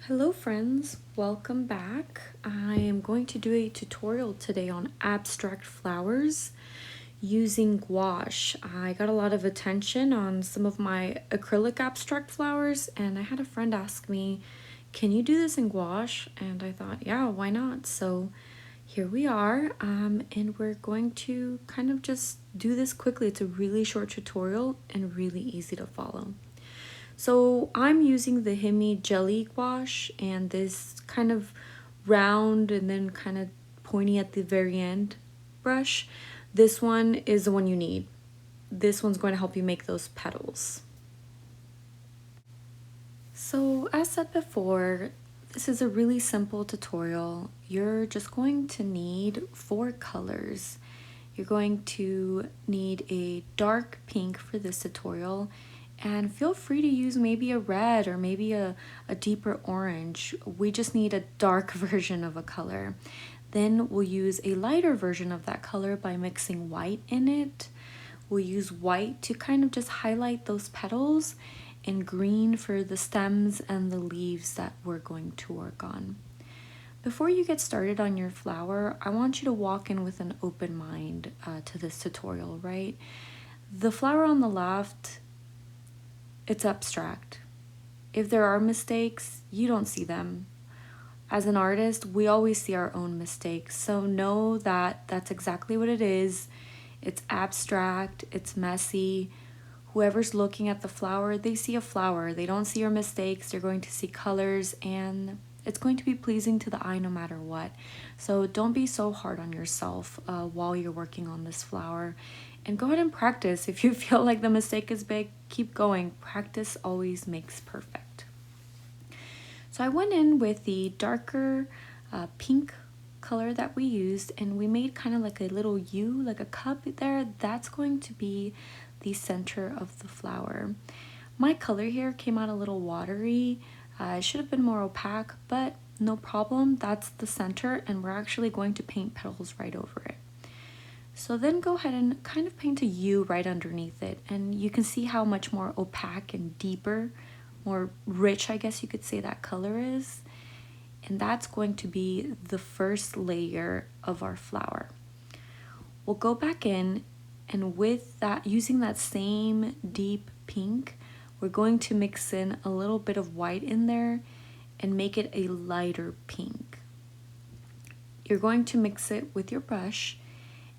Hello friends, welcome back. I am going to do a tutorial today on abstract flowers using gouache. I got a lot of attention on some of my acrylic abstract flowers and I had a friend ask me, can you do this in gouache? And I thought, yeah, why not? So here we are, and we're going to kind of just do this quickly. It's a really short tutorial and really easy to follow. So I'm using the MIYA jelly gouache and this kind of round and then kind of pointy at the very end brush. This one is the one you need. This one's going to help you make those petals. So as said before, this is a really simple tutorial. You're just going to need 4 colors. You're going to need a dark pink for this tutorial, and feel free to use maybe a red or maybe a deeper orange. We just need a dark version of a color. Then we'll use a lighter version of that color by mixing white in it. We'll use white to kind of just highlight those petals and green for the stems and the leaves that we're going to work on. Before you get started on your flower, I want you to walk in with an open mind to this tutorial, right? The flower on the left, it's abstract. If there are mistakes, you don't see them. As an artist, we always see our own mistakes, so know that that's exactly what it is. It's abstract, it's messy. Whoever's looking at the flower, they see a flower. They don't see your mistakes. They're going to see colors, and it's going to be pleasing to the eye no matter what. So don't be so hard on yourself while you're working on this flower. And go ahead and practice. If you feel like the mistake is big, keep going. Practice always makes perfect. So I went in with the darker pink color that we used, and we made kind of like a little U, like a cup there. That's going to be the center of the flower. My color here came out a little watery. It should have been more opaque, but no problem. That's the center, and we're actually going to paint petals right over it. So then go ahead and kind of paint a U right underneath it, and you can see how much more opaque and deeper, more rich, I guess you could say, that color is. And that's going to be the first layer of our flower. We'll go back in, and with that, using that same deep pink, we're going to mix in a little bit of white in there and make it a lighter pink. You're going to mix it with your brush,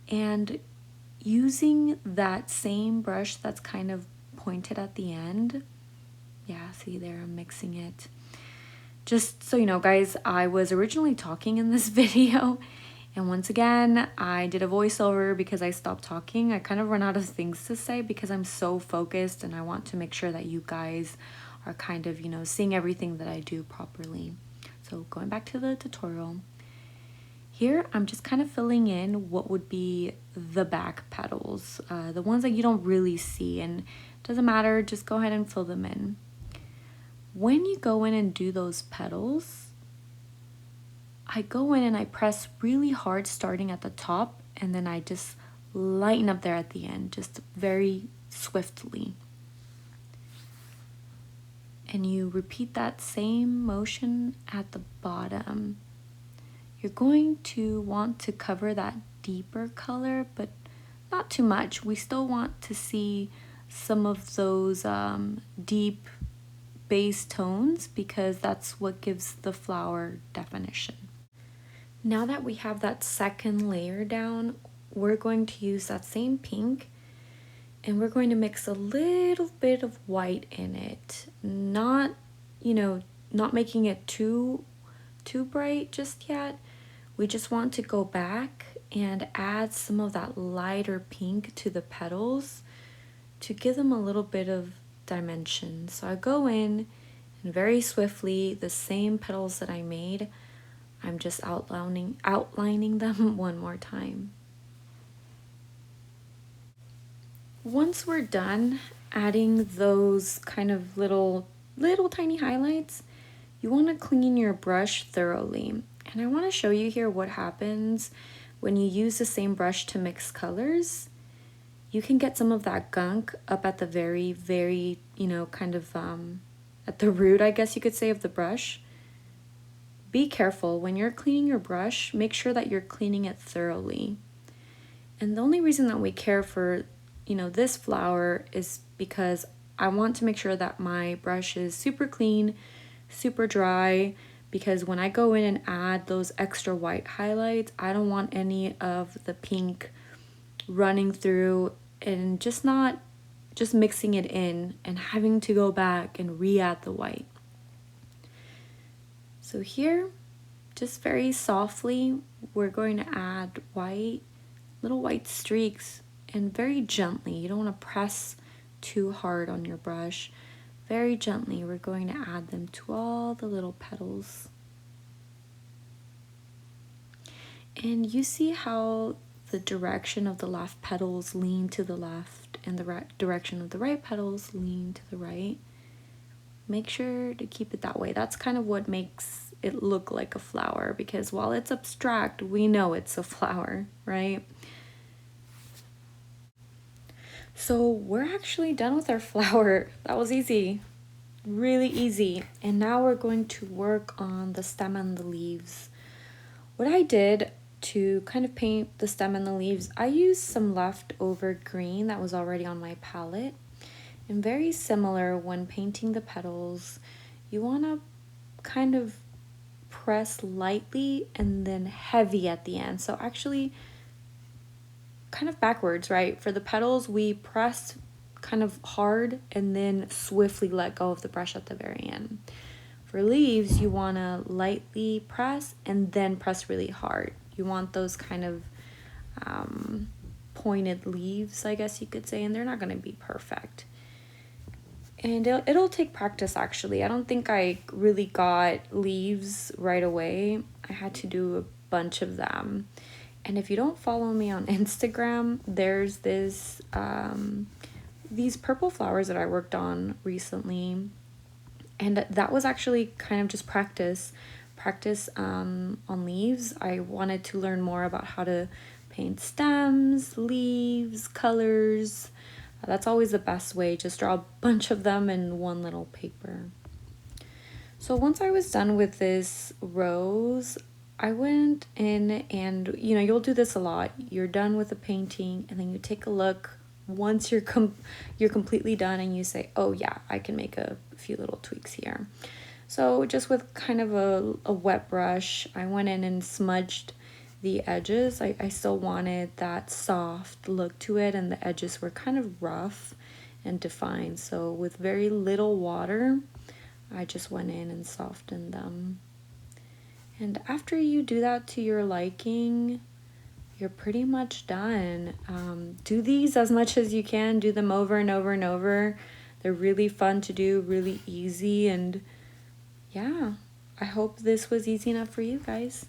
and using that same brush that's kind of pointed at the end, yeah, see there, I'm mixing it. Just so you know, guys, I was originally talking in this video, and once again, I did a voiceover because I stopped talking. I kind of run out of things to say because I'm so focused, and I want to make sure that you guys are kind of, seeing everything that I do properly. So going back to the tutorial, here I'm just kind of filling in what would be the back petals, the ones that you don't really see, and it doesn't matter, just go ahead and fill them in. When you go in and do those petals, I go in and I press really hard starting at the top, and then I just lighten up there at the end, just very swiftly. And you repeat that same motion at the bottom. You're going to want to cover that deeper color, but not too much. We still want to see some of those deep base tones because that's what gives the flower definition. Now that we have that second layer down, we're going to use that same pink, and we're going to mix a little bit of white in it. Not making it too bright just yet. We just want to go back and add some of that lighter pink to the petals to give them a little bit of dimension. So I go in, and very swiftly, the same petals that I made, I'm just outlining them one more time. Once we're done adding those kind of little tiny highlights, you want to clean your brush thoroughly. And I want to show you here what happens when you use the same brush to mix colors. You can get some of that gunk up at the very, kind of at the root, I guess you could say, of the brush. be careful when you're cleaning your brush, make sure that you're cleaning it thoroughly. And the only reason that we care for, this flower is because I want to make sure that my brush is super clean, super dry, because when I go in and add those extra white highlights, I don't want any of the pink running through and just mixing it in and having to go back and re-add the white. So here, just very softly, we're going to add little white streaks, and very gently. You don't want to press too hard on your brush. Very gently, we're going to add them to all the little petals. And you see how the direction of the left petals lean to the left and the direction of the right petals lean to the right. Make sure to keep it that way. That's kind of what makes it look like a flower, because while it's abstract, we know it's a flower, right? So we're actually done with our flower. That was easy, really easy. And now we're going to work on the stem and the leaves. What I did to kind of paint the stem and the leaves, I used some leftover green that was already on my palette. And very similar, when painting the petals, you want to kind of press lightly and then heavy at the end. So actually kind of backwards, right? For the petals, we press kind of hard and then swiftly let go of the brush at the very end. For leaves, you want to lightly press and then press really hard. You want those kind of pointed leaves, I guess you could say, and they're not going to be perfect. And it'll take practice, actually. I don't think I really got leaves right away. I had to do a bunch of them. And if you don't follow me on Instagram, there's these purple flowers that I worked on recently. And that was actually kind of just practice on leaves. I wanted to learn more about how to paint stems, leaves, colors. That's always the best way. Just draw a bunch of them in one little paper. So once I was done with this rose, I went in and, you'll do this a lot. You're done with the painting and then you take a look once you're completely done and you say, oh yeah, I can make a few little tweaks here. So just with kind of a wet brush, I went in and smudged the edges. I still wanted that soft look to it, and the edges were kind of rough and defined. So with very little water, I just went in and softened them. And after you do that to your liking, you're pretty much done. Do these as much as you can. Do them over and over and over. They're really fun to do, really easy. And yeah, I hope this was easy enough for you guys.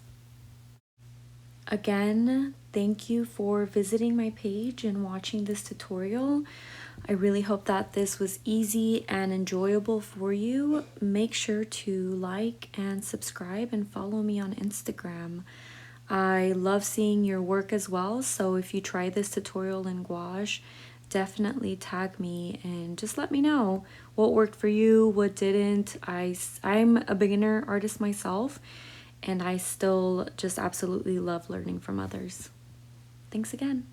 Again, thank you for visiting my page and watching this tutorial. I really hope that this was easy and enjoyable for you. Make sure to like and subscribe and follow me on Instagram. I love seeing your work as well, so if you try this tutorial in gouache, definitely tag me and just let me know what worked for you, what didn't. I'm a beginner artist myself, and I still just absolutely love learning from others. Thanks again.